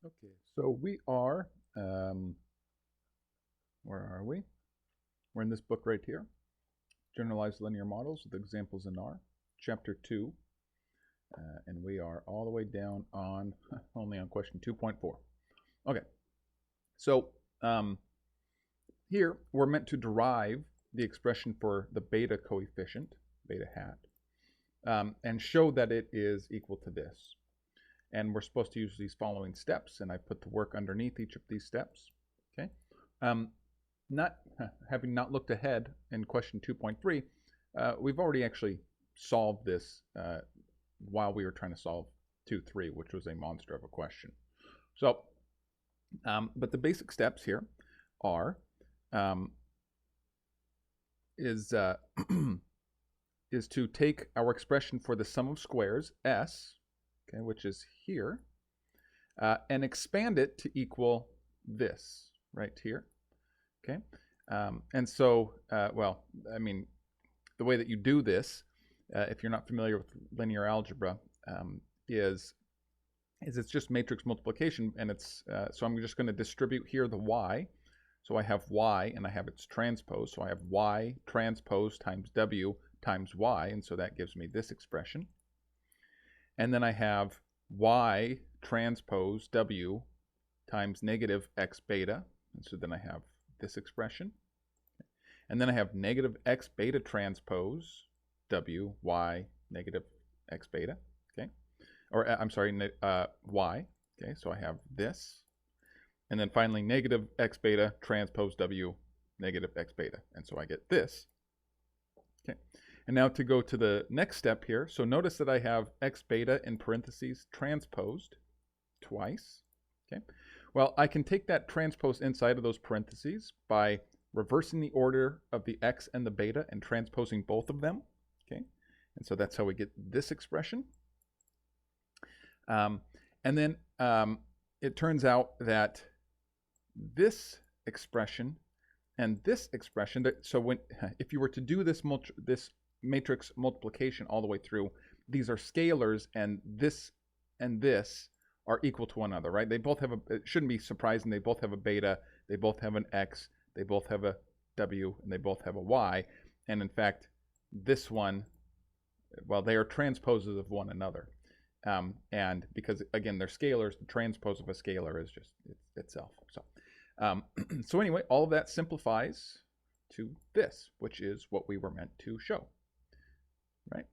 Okay, so we are, where are we? We're in this book right here, Generalized Linear Models with Examples in R, Chapter 2, and we are all the way down on, only on question 2.4. Okay, so here we're meant to derive the expression for the beta coefficient, beta hat, and show that it is equal to this. And we're supposed to use these following steps, and I put the work underneath each of these steps. Okay, having not looked ahead in question 2.3, we've already actually solved this while we were trying to solve 2.3, which was a monster of a question. So, but the basic steps here are is to take our expression for the sum of squares s, okay, which is here, and expand it to equal this right here. Okay, and so, well, I mean, the way that you do this, if you're not familiar with linear algebra, is it's just matrix multiplication, and it's so I'm just going to distribute here the y. So I have y, and I have its transpose. So I have y transpose times w times y, and so that gives me this expression. And then I have y transpose w times negative x beta, and so then I have this expression. And then I have negative x beta transpose w y negative x beta, okay? Or I'm sorry, y, okay? So I have this. And then finally negative x beta transpose w negative x beta, and so I get this. Okay. And now to go to the next step here, so notice that I have x beta in parentheses transposed twice. Okay. Well, I can take that transpose inside of those parentheses by reversing the order of the x and the beta and transposing both of them. Okay. And so that's how we get this expression. And then it turns out that this expression and this expression, so if you were to do this matrix multiplication all the way through, these are scalars, and this are equal to one another, right? They both have it shouldn't be surprising, they both have a beta, they both have an x, they both have a w, and they both have a y. And in fact, this one, well, they are transposes of one another. And because, again, they're scalars, the transpose of a scalar is just itself. So anyway, all of that simplifies to this, which is what we were meant to show, right?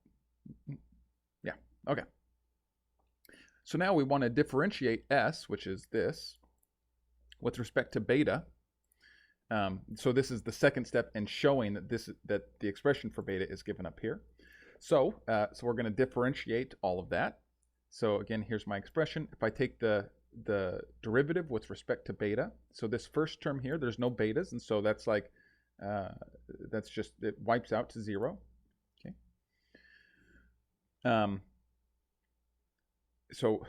Yeah, okay. So now we want to differentiate s, which is this, with respect to beta. So this is the second step in showing that that the expression for beta is given up here. So we're going to differentiate all of that. So again, here's my expression. If I take the derivative with respect to beta, so this first term here, there's no betas, and so that's like, that's just, it wipes out to 0. Okay. So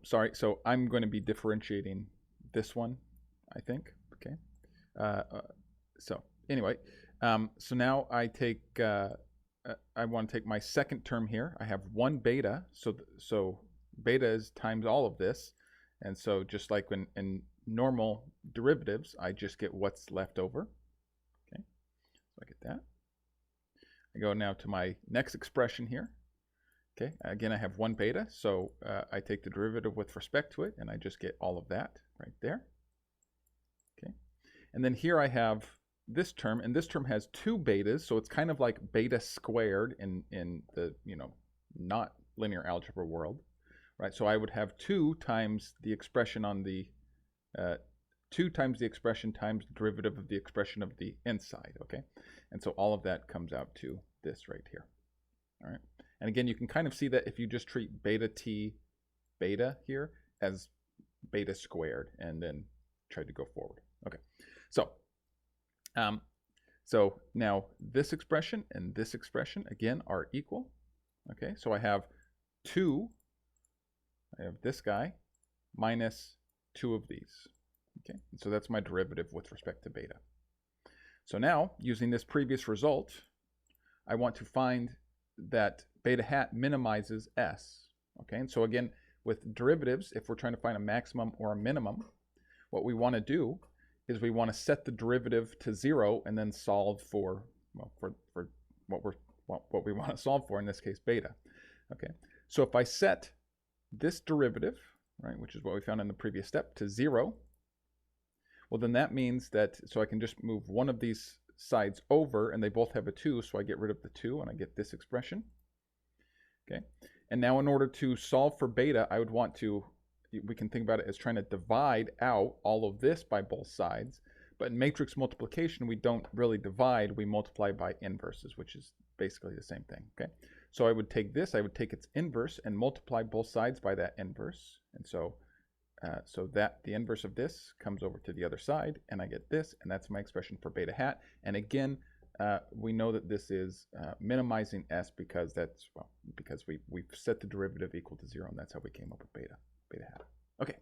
sorry, so I'm going to be differentiating this one, I think. Okay. So anyway, so now I take, I want to take my second term here. I have one beta, so beta is times all of this, and so just like in normal derivatives, I just get what's left over. Okay, so I get that. I go now to my next expression here. Okay, again, I have one beta, so I take the derivative with respect to it, and I just get all of that right there. Okay, and then here I have this term, and this term has two betas, so it's kind of like beta squared in the, not linear algebra world, right? So I would have 2 times the expression on the 2 times the expression times the derivative of the expression of the inside. Okay, and so all of that comes out to this right here. All right, and again, you can kind of see that if you just treat beta t beta here as beta squared and then try to go forward. Okay, so now this expression and this expression again are equal. Okay, so I have this guy minus 2 of these. Okay, and so that's my derivative with respect to beta. So now, using this previous result, I want to find that beta hat minimizes s. Okay, and so again, with derivatives, if we're trying to find a maximum or a minimum, what we want to do is we want to set the derivative to 0 and then solve for, well, for what we want to solve for, in this case beta. Okay, so if I set this derivative, right, which is what we found in the previous step, to 0, well then that means that, so I can just move one of these sides over and they both have a 2, so I get rid of the 2 and I get this expression. Okay, and now in order to solve for beta, I would want to, we can think about it as trying to divide out all of this by both sides, but in matrix multiplication we don't really divide, we multiply by inverses, which is basically the same thing. Okay, so I would take this, I would take its inverse and multiply both sides by that inverse, and so that the inverse of this comes over to the other side and I get this, and that's my expression for beta hat. And again, we know that this is minimizing s because that's, well, because we've set the derivative equal to 0, and that's how we came up with beta hat. Okay.